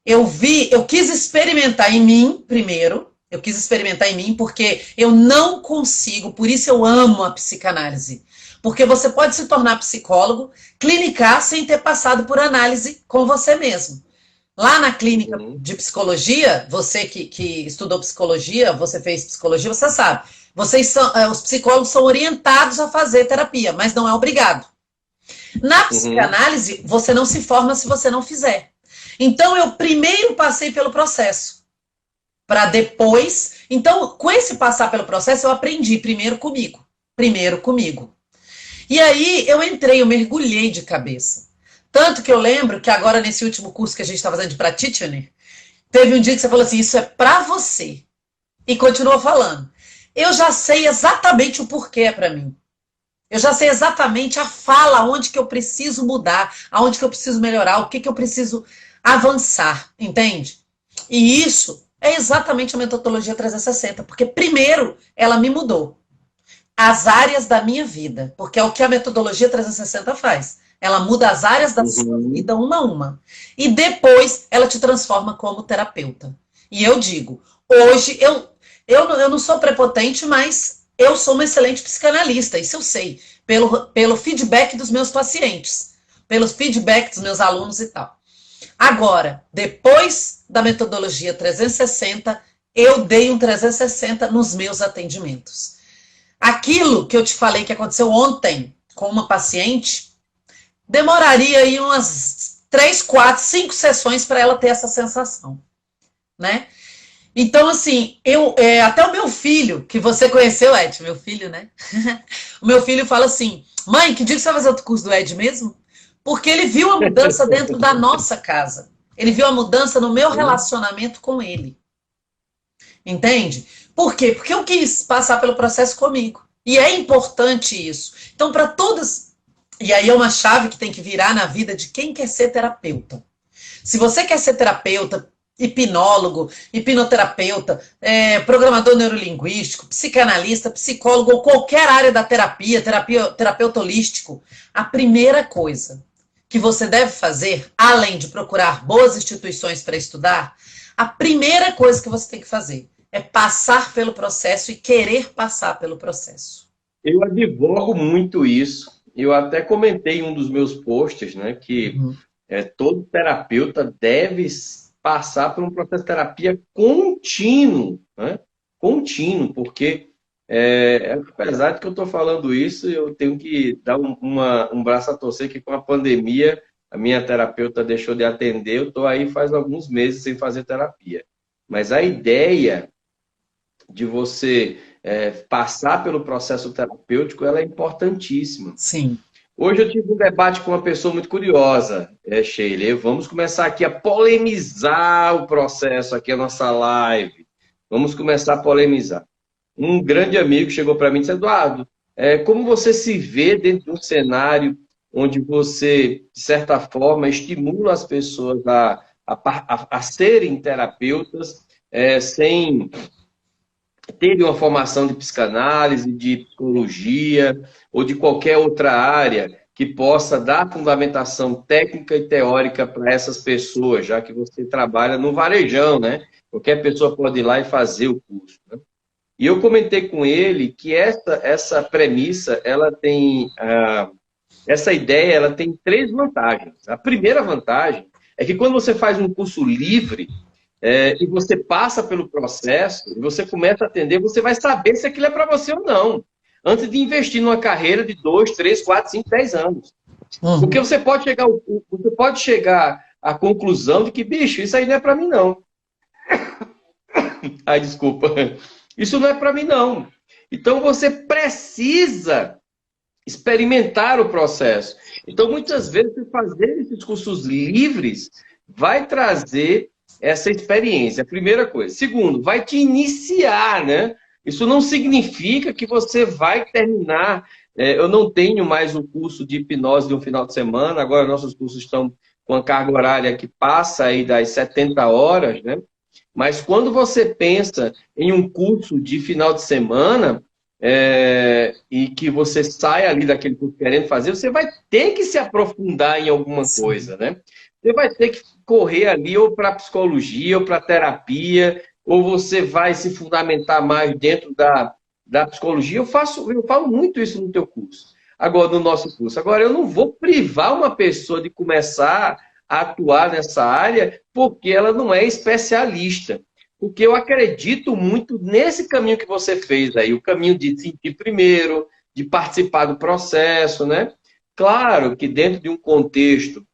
Eu quis experimentar em mim primeiro. Eu quis experimentar em mim porque eu não consigo, por isso eu amo a psicanálise. Porque você pode se tornar psicólogo, clinicar sem ter passado por análise com você mesmo. Lá na clínica de psicologia, você que estudou psicologia, você fez psicologia, você sabe. Os psicólogos são orientados a fazer terapia, mas não é obrigado. Na psicanálise, você não se forma se você não fizer. Então, eu primeiro passei pelo processo. Para depois... Então, com esse passar pelo processo, eu aprendi primeiro comigo. E aí, eu mergulhei de cabeça. Tanto que eu lembro que agora, nesse último curso que a gente está fazendo de practitioner, teve um dia que você falou assim, isso é para você. E continuou falando. Eu já sei exatamente o porquê é para mim. Eu já sei exatamente a fala, onde que eu preciso mudar, aonde que eu preciso melhorar, o que que eu preciso avançar, entende? E isso é exatamente a metodologia 360, porque primeiro ela me mudou as áreas da minha vida, porque é o que a metodologia 360 faz. Ela muda as áreas da sua vida uma a uma. E depois ela te transforma como terapeuta. E eu digo, hoje, eu não sou prepotente, mas eu sou uma excelente psicanalista, isso eu sei, pelo feedback dos meus pacientes, pelos feedback dos meus alunos e tal. Agora, depois da metodologia 360, eu dei um 360 nos meus atendimentos. Aquilo que eu te falei que aconteceu ontem com uma paciente, demoraria aí umas 3, 4, 5 sessões para ela ter essa sensação, né? Então, assim, até o meu filho, que você conheceu, Ed, meu filho, né? O meu filho fala assim, mãe, que dia que você vai fazer o curso do Ed mesmo? Porque ele viu a mudança dentro da nossa casa. Ele viu a mudança no meu relacionamento com ele. Entende? Por quê? Porque eu quis passar pelo processo comigo. E é importante isso. Então, para todas... E aí é uma chave que tem que virar na vida de quem quer ser terapeuta. Se você quer ser terapeuta, hipnólogo, hipnoterapeuta, programador neurolinguístico, psicanalista, psicólogo ou qualquer área da terapeuta holístico, a primeira coisa que você deve fazer, além de procurar boas instituições para estudar, a primeira coisa que você tem que fazer é passar pelo processo e querer passar pelo processo. Eu advogo muito isso. Eu até comentei em um dos meus posts, né, que todo terapeuta deve passar por um processo de terapia contínuo, né? Contínuo, porque apesar de que eu estou falando isso, eu tenho que dar um braço a torcer que com a pandemia a minha terapeuta deixou de atender, eu estou aí faz alguns meses sem fazer terapia. Mas a ideia de você passar pelo processo terapêutico, ela é importantíssima. Sim. Hoje eu tive um debate com uma pessoa muito curiosa, Sheila. Vamos começar aqui a polemizar o processo, aqui a nossa live. Vamos começar a polemizar. Um grande amigo chegou para mim e disse, Eduardo, como você se vê dentro de um cenário onde você, de certa forma, estimula as pessoas a serem terapeutas, sem terem uma formação de psicanálise, de psicologia ou de qualquer outra área que possa dar fundamentação técnica e teórica para essas pessoas, já que você trabalha no varejão, né? Qualquer pessoa pode ir lá e fazer o curso, né? E eu comentei com ele que essa premissa, ela tem, essa ideia, ela tem 3 vantagens. A primeira vantagem é que quando você faz um curso livre, e você passa pelo processo, e você começa a atender, você vai saber se aquilo é para você ou não, antes de investir numa carreira de 2, 3, 4, 5, 10 anos. Porque você pode chegar à conclusão de que, bicho, isso aí não é para mim, não. Ai, desculpa. Isso não é para mim, não. Então, você precisa experimentar o processo. Então, muitas vezes, fazer esses cursos livres vai trazer essa experiência, primeira coisa. Segundo, vai te iniciar, né? Isso não significa que você vai terminar. Eu não tenho mais o curso de hipnose de um final de semana, agora nossos cursos estão com a carga horária que passa aí das 70 horas, né? Mas quando você pensa em um curso de final de semana, e que você sai ali daquele curso querendo fazer, você vai ter que se aprofundar em alguma coisa, né? Você vai ter que correr ali ou para psicologia ou para terapia, ou você vai se fundamentar mais dentro da psicologia. Eu falo muito isso no teu curso, agora no nosso curso. Agora, eu não vou privar uma pessoa de começar a atuar nessa área porque ela não é especialista. Porque eu acredito muito nesse caminho que você fez aí, o caminho de sentir primeiro, de participar do processo, né? Claro que dentro de um contexto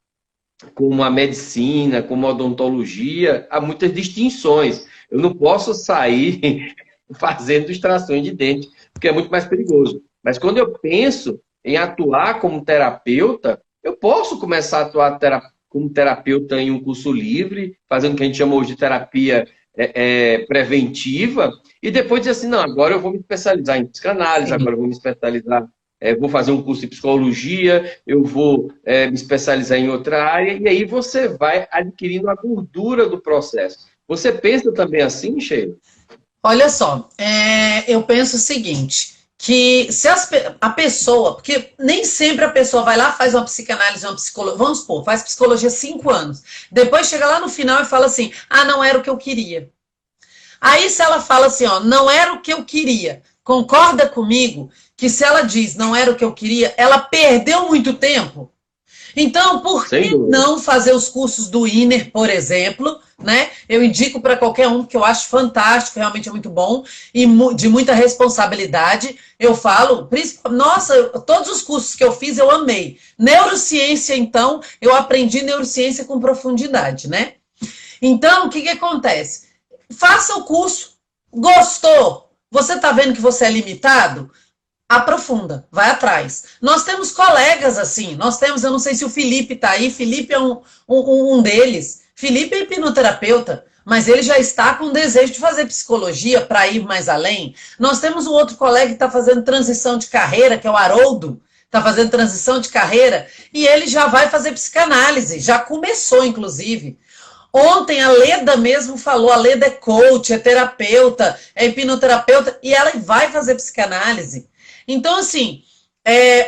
como a medicina, como a odontologia, há muitas distinções. Eu não posso sair fazendo extrações de dente, porque é muito mais perigoso. Mas quando eu penso em atuar como terapeuta, eu posso começar a atuar como terapeuta em um curso livre, fazendo o que a gente chama hoje de terapia preventiva, e depois dizer assim, não, agora eu vou me especializar em psicanálise, agora eu vou me especializar, vou fazer um curso de psicologia, eu vou me especializar em outra área, e aí você vai adquirindo a gordura do processo. Você pensa também assim, Sheila? Olha só, eu penso o seguinte, que se a pessoa, porque nem sempre a pessoa vai lá, faz uma psicanálise, uma psicologia, vamos supor, faz psicologia 5 anos, depois chega lá no final e fala assim, não era o que eu queria. Aí se ela fala assim, não era o que eu queria, concorda comigo que se ela diz não era o que eu queria, ela perdeu muito tempo? Então, por que não fazer os cursos do Inner, por exemplo, né? Eu indico para qualquer um, que eu acho fantástico, realmente é muito bom, e de muita responsabilidade. Eu falo, nossa, todos os cursos que eu fiz eu amei. Neurociência, então, eu aprendi neurociência com profundidade, né? Então, o que acontece? Faça o curso, gostou? Você está vendo que você é limitado? Aprofunda, vai atrás. Nós temos colegas assim, eu não sei se o Felipe está aí, Felipe é um deles. Felipe é hipnoterapeuta, mas ele já está com desejo de fazer psicologia para ir mais além. Nós temos um outro colega que está fazendo transição de carreira, que é o Haroldo, está fazendo transição de carreira, e ele já vai fazer psicanálise, já começou, inclusive. Ontem a Leda mesmo falou, a Leda é coach, é terapeuta, é hipnoterapeuta, e ela vai fazer psicanálise. Então, assim,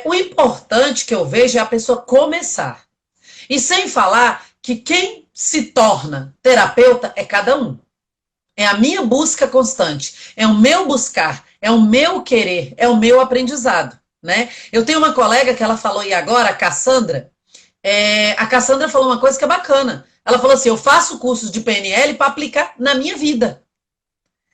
o importante que eu vejo é a pessoa começar. E sem falar que quem se torna terapeuta é cada um. É a minha busca constante, é o meu buscar, é o meu querer, é o meu aprendizado, né? Eu tenho uma colega que ela falou, e agora, a Cassandra falou uma coisa que é bacana. Ela falou assim, eu faço cursos de PNL para aplicar na minha vida.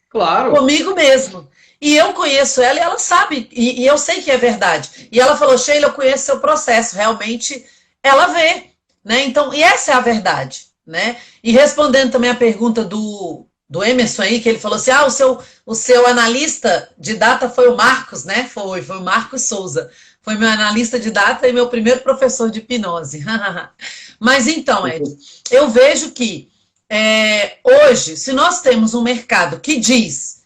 Claro. Comigo mesmo. E eu conheço ela e ela sabe, e eu sei que é verdade. E ela falou, Sheila, eu conheço seu processo, realmente ela vê, né? Então, e essa é a verdade, né? E respondendo também a pergunta do Emerson aí, que ele falou assim, o seu analista de data foi o Marcos, né? Foi o Marcos Souza. Foi meu analista de data e meu primeiro professor de hipnose. Mas então, Ed, eu vejo que hoje, se nós temos um mercado que diz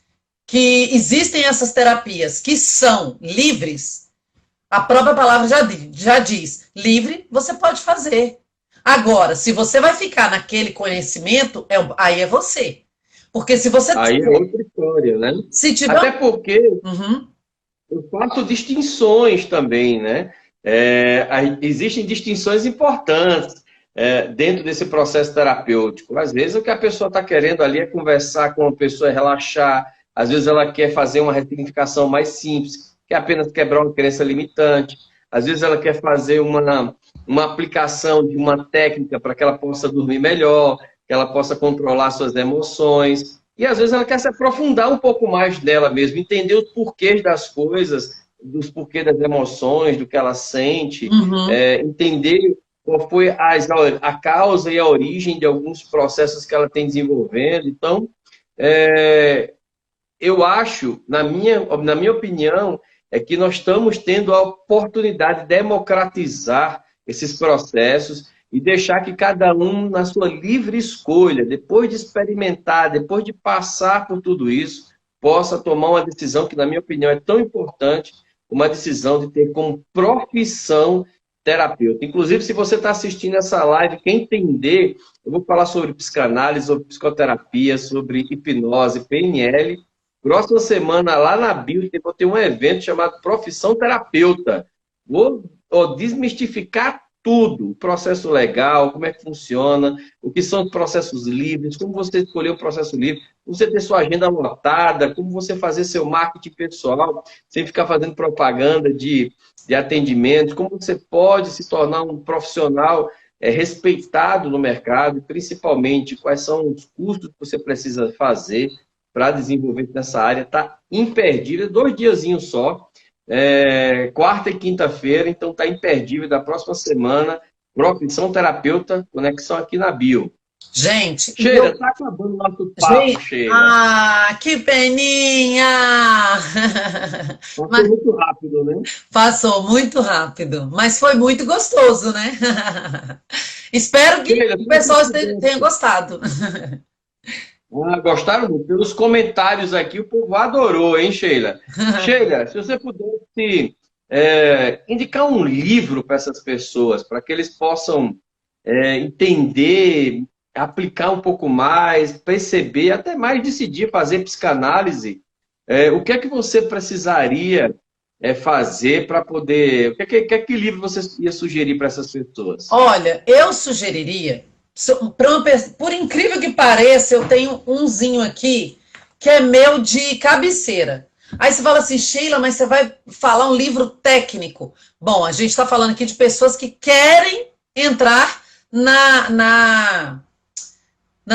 que existem essas terapias que são livres, A própria palavra já diz, livre você pode fazer. Agora, se você vai ficar naquele conhecimento, aí é você. Porque se você... Aí é outra história, né? Se tiver... Até porque Uhum. eu faço distinções também, né? Existem distinções importantes dentro desse processo terapêutico. Às vezes o que a pessoa está querendo ali é conversar com uma pessoa, é relaxar. Às vezes ela quer fazer uma ressignificação mais simples, quer apenas quebrar uma crença limitante. Às vezes ela quer fazer uma aplicação de uma técnica para que ela possa dormir melhor, que ela possa controlar suas emoções. E às vezes ela quer se aprofundar um pouco mais dela mesma, entender os porquês das coisas, dos porquês das emoções, do que ela sente, Uhum. entender qual foi a causa e a origem de alguns processos que ela tem desenvolvendo. Então, eu acho, na minha opinião, é que nós estamos tendo a oportunidade de democratizar esses processos e deixar que cada um, na sua livre escolha, depois de experimentar, depois de passar por tudo isso, possa tomar uma decisão que, na minha opinião, é tão importante, uma decisão de ter como profissão terapeuta. Inclusive, se você está assistindo essa live, quer entender, eu vou falar sobre psicanálise, sobre psicoterapia, sobre hipnose, PNL. Próxima semana, lá na Bio, vou ter um evento chamado Profissão Terapeuta. Vou desmistificar tudo, o processo legal, como é que funciona, o que são os processos livres, como você escolher um processo livre, como você ter sua agenda lotada, como você fazer seu marketing pessoal, sem ficar fazendo propaganda de atendimento, como você pode se tornar um profissional respeitado no mercado, principalmente quais são os custos que você precisa fazer para desenvolver nessa área. Está imperdível, 2 diazinhos só. Quarta e quinta-feira, então está imperdível da próxima semana. Profissão Terapeuta, conexão aqui na Bio. Gente, Sheila, está acabando o nosso papo, Sheila. Ah, que peninha! Passou muito rápido, né? Passou muito rápido, mas foi muito gostoso, né? Espero que Sheila, o pessoal tenha gostado. Gostaram muito? Pelos comentários aqui, o povo adorou, hein, Sheila? Sheila, se você pudesse indicar um livro para essas pessoas, para que eles possam entender, aplicar um pouco mais, perceber, até mais decidir fazer psicanálise, o que é que você precisaria fazer para poder... O que é que livro você ia sugerir para essas pessoas? Olha, eu sugeriria... Por incrível que pareça, eu tenho umzinho aqui que é meu de cabeceira. Aí você fala assim, Sheila, mas você vai falar um livro técnico. Bom, a gente está falando aqui de pessoas que querem entrar na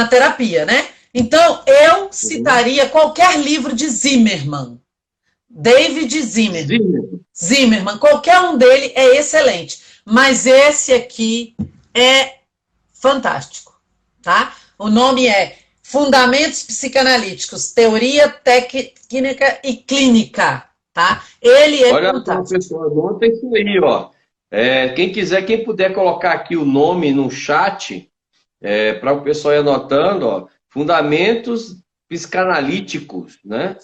terapia, né? Então, eu citaria qualquer livro de Zimmermann. David Zimmermann. Qualquer um dele é excelente. Mas esse aqui é fantástico, tá? O nome é Fundamentos Psicanalíticos, Teoria, Técnica e Clínica, tá? Ele é Olha fantástico. só, pessoal, anota isso aí, ó. Quem puder colocar aqui o nome no chat, para o pessoal ir anotando, ó, Fundamentos Psicanalíticos, né?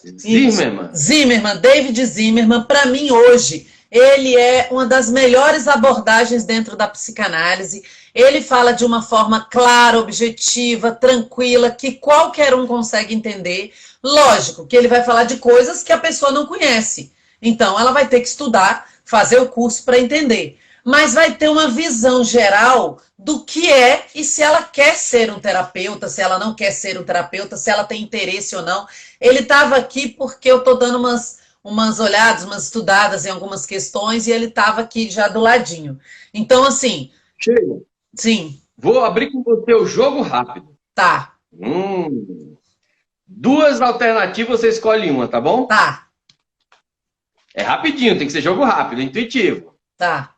Zimmermann, David Zimmermann, para mim hoje, ele é uma das melhores abordagens dentro da psicanálise. Ele fala de uma forma clara, objetiva, tranquila, que qualquer um consegue entender. Lógico que ele vai falar de coisas que a pessoa não conhece. Então, ela vai ter que estudar, fazer o curso para entender. Mas vai ter uma visão geral do que é e se ela quer ser um terapeuta, se ela não quer ser um terapeuta, se ela tem interesse ou não. Ele estava aqui porque eu estou dando umas olhadas, umas estudadas em algumas questões e ele estava aqui já do ladinho. Então, assim... Sheila, sim. Vou abrir com você o jogo rápido. Tá. 2 alternativas, você escolhe uma, tá bom? Tá. É rapidinho, tem que ser jogo rápido, intuitivo. Tá.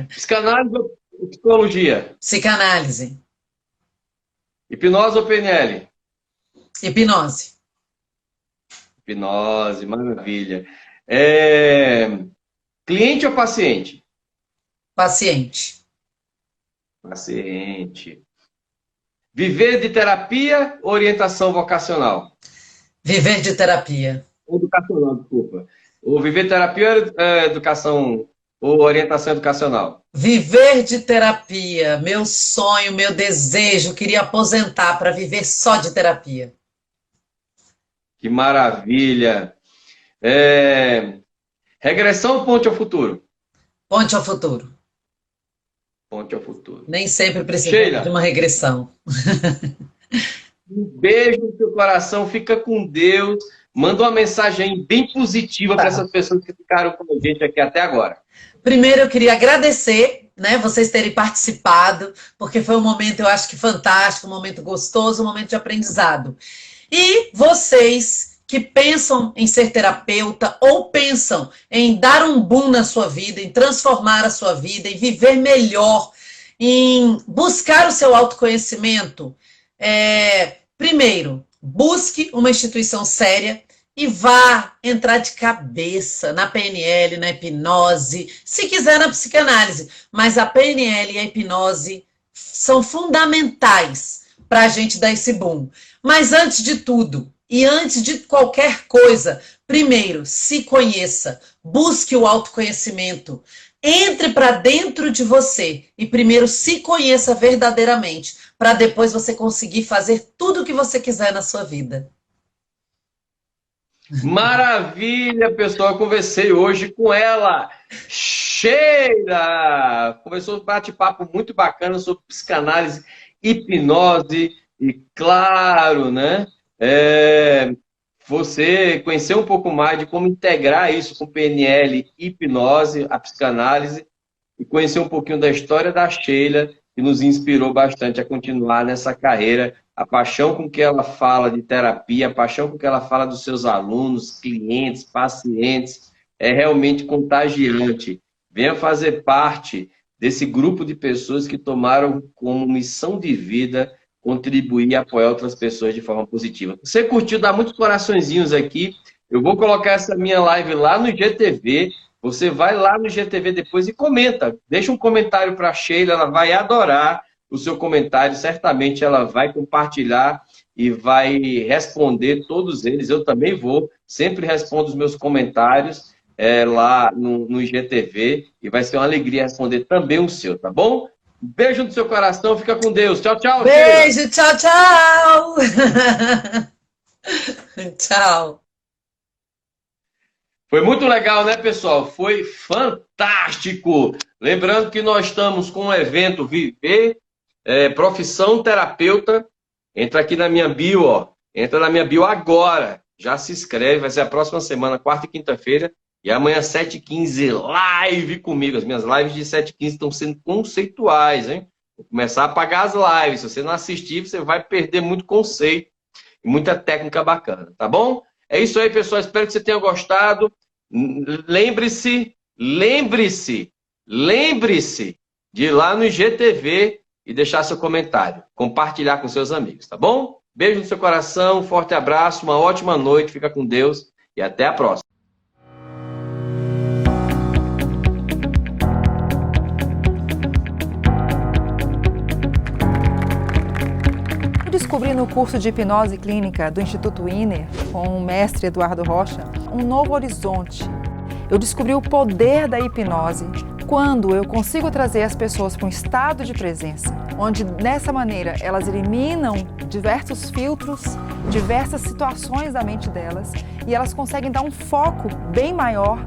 Psicanálise ou psicologia? Psicanálise. Hipnose ou PNL? Hipnose. Hipnose, maravilha. Cliente ou paciente? Paciente. Paciente. Viver de terapia ou orientação vocacional? Viver de terapia. Educacional, desculpa. O Viver Terapia ou educação ou orientação educacional? Viver de terapia, meu sonho, meu desejo, queria aposentar para viver só de terapia. Que maravilha! Regressão ou ponte ao futuro? Ponte ao futuro. Ponte ao futuro. Nem sempre precisamos Sheila, de uma regressão. um beijo no seu coração, fica com Deus. Manda uma mensagem bem positiva para essas pessoas que ficaram com a gente aqui até agora. Primeiro, eu queria agradecer, né, vocês terem participado, porque foi um momento, eu acho que fantástico, um momento gostoso, um momento de aprendizado. E vocês que pensam em ser terapeuta ou pensam em dar um boom na sua vida, em transformar a sua vida, em viver melhor, em buscar o seu autoconhecimento, primeiro, busque uma instituição séria e vá entrar de cabeça na PNL, na hipnose, se quiser na psicanálise. Mas a PNL e a hipnose são fundamentais para a gente dar esse boom. Mas antes de tudo, e antes de qualquer coisa, primeiro, se conheça, busque o autoconhecimento, entre para dentro de você e primeiro se conheça verdadeiramente, para depois você conseguir fazer tudo o que você quiser na sua vida. Maravilha, pessoal. Eu conversei hoje com ela, Sheila. Conversou um bate-papo muito bacana sobre psicanálise, hipnose e, claro, né? Você conhecer um pouco mais de como integrar isso com PNL, hipnose, a psicanálise e conhecer um pouquinho da história da Sheila, que nos inspirou bastante a continuar nessa carreira. A paixão com que ela fala de terapia, a paixão com que ela fala dos seus alunos, clientes, pacientes, é realmente contagiante. Venha fazer parte desse grupo de pessoas que tomaram como missão de vida contribuir e apoiar outras pessoas de forma positiva. Você curtiu? Dá muitos coraçõezinhos aqui. Eu vou colocar essa minha live lá no IGTV. Você vai lá no IGTV depois e comenta. Deixa um comentário para a Sheila, ela vai adorar o seu comentário. Certamente ela vai compartilhar e vai responder todos eles. Eu também vou. Sempre respondo os meus comentários lá no IGTV. E vai ser uma alegria responder também o seu, tá bom? Beijo no seu coração, fica com Deus. Tchau, tchau. Beijo, tchau, tchau. Tchau. Foi muito legal, né, pessoal? Foi fantástico. Lembrando que nós estamos com o evento Viver Profissão Terapeuta. Entra aqui na minha bio, ó. Entra na minha bio agora. Já se inscreve, vai ser a próxima semana, quarta e quinta-feira. E amanhã, 7h15, live comigo. As minhas lives de 7h15 estão sendo conceituais, hein? Vou começar a apagar as lives. Se você não assistir, você vai perder muito conceito e muita técnica bacana, tá bom? É isso aí, pessoal. Espero que você tenha gostado. Lembre-se de ir lá no IGTV e deixar seu comentário. Compartilhar com seus amigos, tá bom? Beijo no seu coração, um forte abraço, uma ótima noite. Fica com Deus e até a próxima. Descobri no curso de hipnose clínica do Instituto Wiener, com o mestre Eduardo Rocha, um novo horizonte. Eu descobri o poder da hipnose quando eu consigo trazer as pessoas para um estado de presença, onde dessa maneira elas eliminam diversos filtros, diversas situações da mente delas e elas conseguem dar um foco bem maior.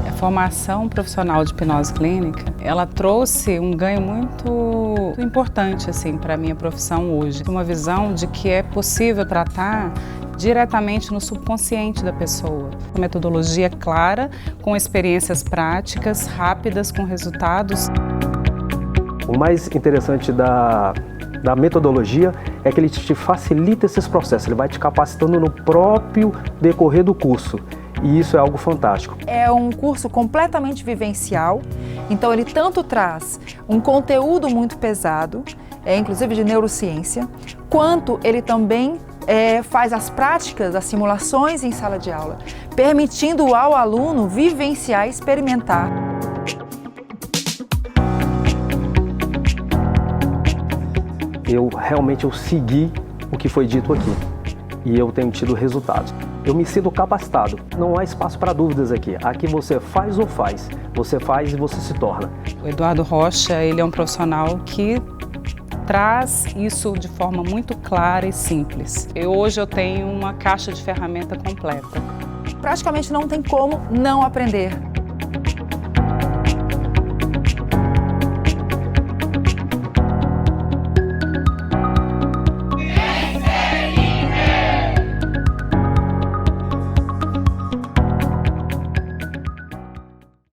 A formação profissional de hipnose clínica, ela trouxe um ganho muito importante assim, para a minha profissão hoje. Uma visão de que é possível tratar diretamente no subconsciente da pessoa. Uma metodologia clara, com experiências práticas, rápidas, com resultados. O mais interessante da metodologia é que ele te facilita esses processos, ele vai te capacitando no próprio decorrer do curso. E isso é algo fantástico. É um curso completamente vivencial, então ele tanto traz um conteúdo muito pesado, inclusive de neurociência, quanto ele também faz as práticas, as simulações em sala de aula, permitindo ao aluno vivenciar e experimentar. Eu realmente segui o que foi dito aqui e eu tenho tido resultados. Eu me sinto capacitado. Não há espaço para dúvidas aqui. Aqui você faz ou faz. Você faz e você se torna. O Eduardo Rocha, ele é um profissional que traz isso de forma muito clara e simples. Hoje eu tenho uma caixa de ferramenta completa. Praticamente não tem como não aprender.